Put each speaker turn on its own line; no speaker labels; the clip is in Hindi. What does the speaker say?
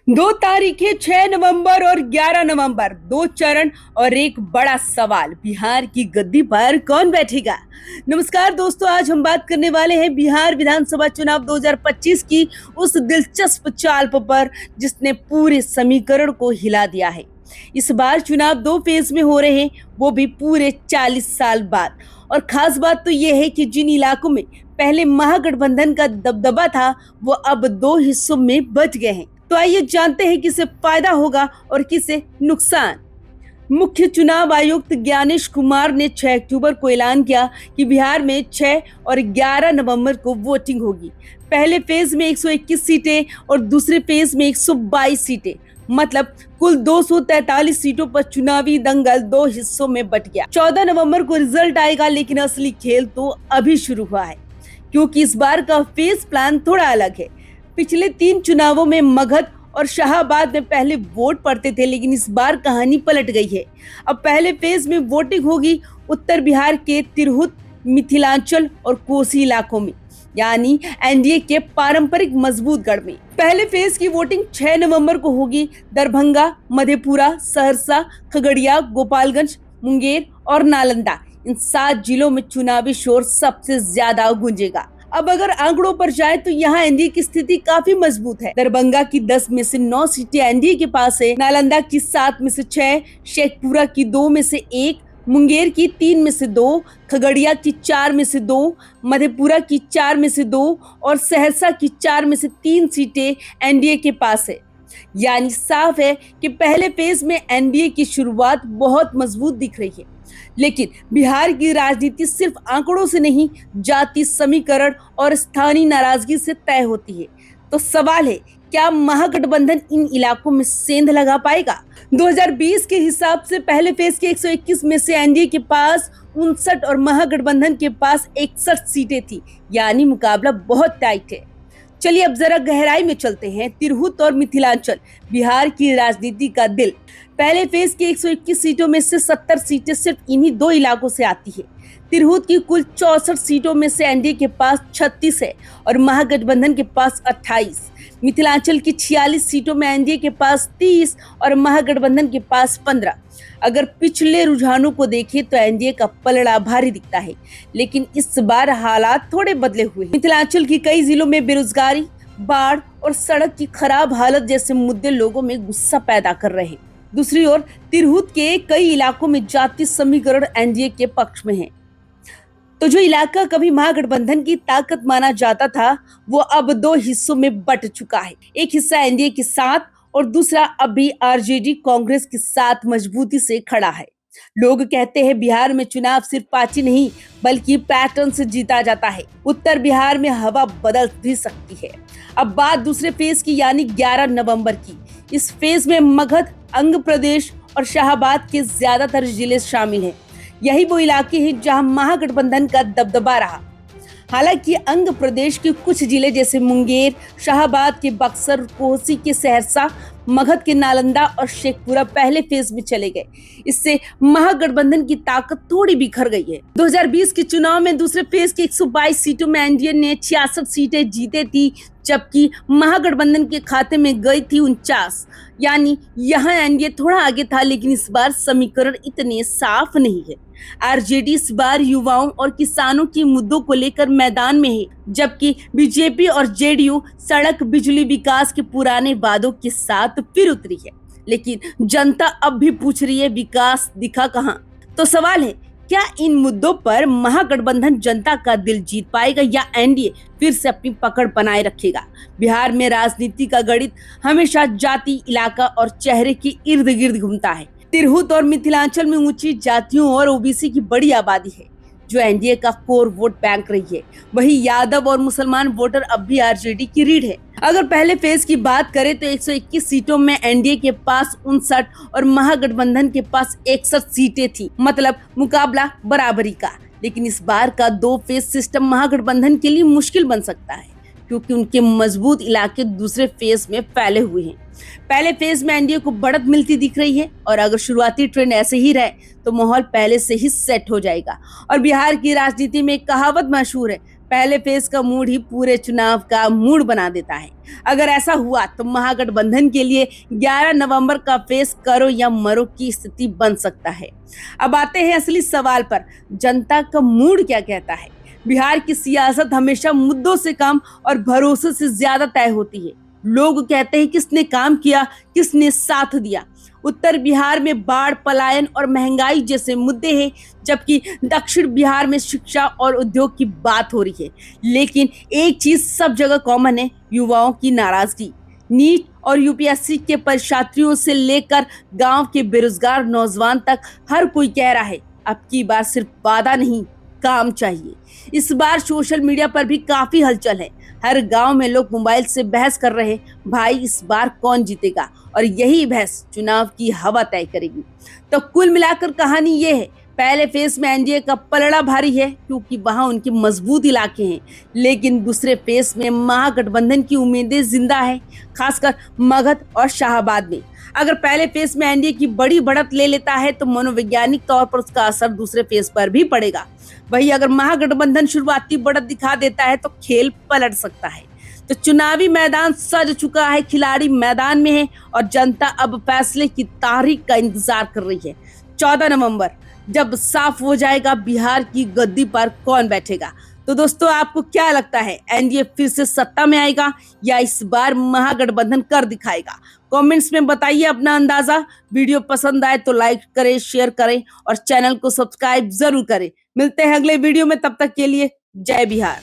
दो तारीखें 6 नवंबर और 11 नवंबर, दो चरण और एक बड़ा सवाल, बिहार की गद्दी पर कौन बैठेगा। नमस्कार दोस्तों, आज हम बात करने वाले हैं बिहार विधानसभा चुनाव 2025 की उस दिलचस्प चाल पर जिसने पूरे समीकरण को हिला दिया है। इस बार चुनाव दो फेज में हो रहे हैं, वो भी पूरे 40 साल बाद। और खास बात तो यह है कि जिन इलाकों में पहले महागठबंधन का दबदबा था, वो अब दो हिस्सों में बंट गए हैं। तो आइए जानते हैं किसे फायदा होगा और किसे नुकसान। मुख्य चुनाव आयुक्त ज्ञानेश कुमार ने 6 अक्टूबर को ऐलान किया कि बिहार में 6 और 11 नवंबर को वोटिंग होगी। पहले फेज में 121 सीटें और दूसरे फेज में 122 सीटें, मतलब कुल 243 सीटों पर चुनावी दंगल दो हिस्सों में बट गया। 14 नवंबर को रिजल्ट आएगा, लेकिन असली खेल तो अभी शुरू हुआ है, क्योंकि इस बार का फेज प्लान थोड़ा अलग है। पिछले 3 चुनावों में मगध और शाहाबाद में पहले वोट पड़ते थे, लेकिन इस बार कहानी पलट गई है। अब पहले फेज में वोटिंग होगी उत्तर बिहार के तिरहुत, मिथिलांचल और कोसी इलाकों में, यानी एनडीए के पारंपरिक मजबूत गढ़ में। पहले फेज की वोटिंग 6 नवंबर को होगी। दरभंगा, मधेपुरा, सहरसा, खगड़िया, गोपालगंज, मुंगेर और नालंदा, इन 7 जिलों में चुनावी शोर सबसे ज्यादा गूंजेगा। अब अगर आंकड़ों पर जाए तो यहाँ एनडीए की स्थिति काफी मजबूत है। दरभंगा की 10 में से 9 सीटें एनडीए के पास है, नालंदा की 7 में से 6, शेखपुरा की 2 में से 1, मुंगेर की 3 में से 2, खगड़िया की 4 में से 2, मधेपुरा की 4 में से 2 और सहरसा की 4 में से 3 सीटें एनडीए के पास है। यानी साफ है कि पहले फेज में एनडीए की शुरुआत बहुत मजबूत दिख रही है। लेकिन बिहार की राजनीति सिर्फ आंकड़ों से नहीं, जाति समीकरण और स्थानीय नाराजगी से तय होती है। तो सवाल है, क्या महागठबंधन इन इलाकों में सेंध लगा पाएगा? 2020 के हिसाब से पहले फेज के 121 में से एनडीए के पास 59 और महागठबंधन के पास 61 सीटें थी, यानी मुकाबला बहुत टाइट है। चलिए अब जरा गहराई में चलते हैं। तिरहुत और मिथिलांचल, बिहार की राजनीति का दिल। पहले फेज की 121 सीटों में से 70 सीटें सिर्फ इन्हीं दो इलाकों से आती है। तिरहुत की कुल 64 सीटों में से एनडीए के पास 36 है और महागठबंधन के पास 28। मिथिलांचल की 46 सीटों में एनडीए के पास 30 और महागठबंधन के पास 15। अगर पिछले रुझानों को देखें तो एनडीए का पलड़ा भारी दिखता है, लेकिन इस बार हालात थोड़े बदले हुए हैं। मिथिलांचल की कई जिलों में बेरोजगारी, बाढ़ और सड़क की खराब हालत जैसे मुद्दे लोगों में गुस्सा पैदा कर रहे हैं। दूसरी ओर तिरहुत के कई इलाकों में जाति समीकरण एनडीए के पक्ष में है। तो जो इलाका कभी महागठबंधन की ताकत माना जाता था, वो अब दो हिस्सों में बट चुका है। एक हिस्सा एनडीए के साथ और दूसरा अभी आरजेडी कांग्रेस के साथ मजबूती से खड़ा है। लोग कहते हैं बिहार में चुनाव सिर्फ पार्टी नहीं, बल्कि पैटर्न से जीता जाता है। उत्तर बिहार में हवा बदल भी सकती है। अब बात दूसरे फेज की, यानी 11 नवंबर की। इस फेज में मगध, अंग प्रदेश और शाहाबाद के ज्यादातर जिले शामिल हैं। यही वो इलाके हैं जहां महागठबंधन का दबदबा रहा। हालांकि अंग प्रदेश के कुछ जिले जैसे मुंगेर, शाहाबाद के बक्सर, कोसी के सहरसा, मगध के नालंदा और शेखपुरा पहले फेज में चले गए। इससे महागठबंधन की ताकत थोड़ी बिखर गई है। 2020 के चुनाव में दूसरे फेज की 122 सीटों में एनडीए ने 66 सीटें जीते थी, जबकि महागठबंधन के खाते में गई थी 49। यानी यहाँ एनडीए थोड़ा आगे था, लेकिन इस बार समीकरण इतने साफ नहीं है। आरजेडी इस बार युवाओं और किसानों के मुद्दों को लेकर मैदान में है, जबकि बीजेपी और जेडीयू सड़क, बिजली, विकास के पुराने वादों के साथ फिर उतरी है। लेकिन जनता अब भी पूछ रही है, विकास दिखा कहां? तो सवाल है, क्या इन मुद्दों पर महागठबंधन जनता का दिल जीत पाएगा या एनडीए फिर से अपनी पकड़ बनाए रखेगा? बिहार में राजनीति का गणित हमेशा जाति, इलाका और चेहरे के इर्द गिर्द घूमता है। तिरहुत और मिथिलांचल में ऊंची जातियों और ओबीसी की बड़ी आबादी है, जो एनडीए का कोर वोट बैंक रही है। वही यादव और मुसलमान वोटर अब भी आरजेडी की रीढ़ है। अगर पहले फेज की बात करें तो 121 सीटों में एनडीए के पास 59 और महागठबंधन के पास 61 सीटें थी, मतलब मुकाबला बराबरी का। लेकिन इस बार का दो फेज सिस्टम महागठबंधन के लिए मुश्किल बन सकता है, क्योंकि उनके मजबूत इलाके दूसरे फेज में फैले हुए हैं। पहले फेज में एनडीए को बढ़त मिलती दिख रही है, और अगर शुरुआती ट्रेंड ऐसे ही रहे तो माहौल पहले से ही सेट हो जाएगा। और बिहार की राजनीति में एक कहावत मशहूर है, पहले फेज का मूड ही पूरे चुनाव का मूड बना देता है। अगर ऐसा हुआ तो महागठबंधन के लिए 11 नवंबर का फेज करो या मरो की स्थिति बन सकता है। अब आते हैं असली सवाल पर, जनता का मूड क्या कहता है। बिहार की सियासत हमेशा मुद्दों से कम और भरोसे से ज्यादा तय होती है। लोग कहते हैं किसने काम किया, किसने साथ दिया। उत्तर बिहार में बाढ़, पलायन और महंगाई जैसे मुद्दे हैं, जबकि दक्षिण बिहार में शिक्षा और उद्योग की बात हो रही है। लेकिन एक चीज सब जगह कॉमन है, युवाओं की नाराजगी। नीट और यूपीएससी के परीक्षार्थियों से लेकर गांव के बेरोजगार नौजवान तक हर कोई कह रहा है अब की बार सिर्फ वादा नहीं, काम चाहिए। इस बार सोशल मीडिया पर भी काफी हलचल है। हर गांव में लोग मोबाइल से बहस कर रहे हैं, भाई इस बार कौन जीतेगा, और यही बहस चुनाव की हवा तय करेगी। तो कुल मिलाकर कहानी ये है, पहले फेज में एनडीए का पलड़ा भारी है क्योंकि वहां उनके मजबूत इलाके हैं, लेकिन दूसरे फेज में महागठबंधन की उम्मीदें जिंदा है, खासकर मगध और शाहाबाद में। अगर पहले फेज में एनडीए की बड़ी बढ़त ले लेता है तो मनोवैज्ञानिक तौर पर उसका असर दूसरे फेज पर भी पड़ेगा। वही अगर महागठबंधन शुरुआती बढ़त दिखा देता है तो खेल पलट सकता है। तो चुनावी मैदान सज चुका है, खिलाड़ी मैदान में है और जनता अब फैसले की तारीख का इंतजार कर रही है। 14 नवंबर जब साफ हो जाएगा बिहार की गद्दी पर कौन बैठेगा। तो दोस्तों आपको क्या लगता है, एनडीए फिर से सत्ता में आएगा या इस बार महागठबंधन कर दिखाएगा? कमेंट्स में बताइए अपना अंदाजा। वीडियो पसंद आए तो लाइक करें, शेयर करें और चैनल को सब्सक्राइब जरूर करें। मिलते हैं अगले वीडियो में, तब तक के लिए जय बिहार।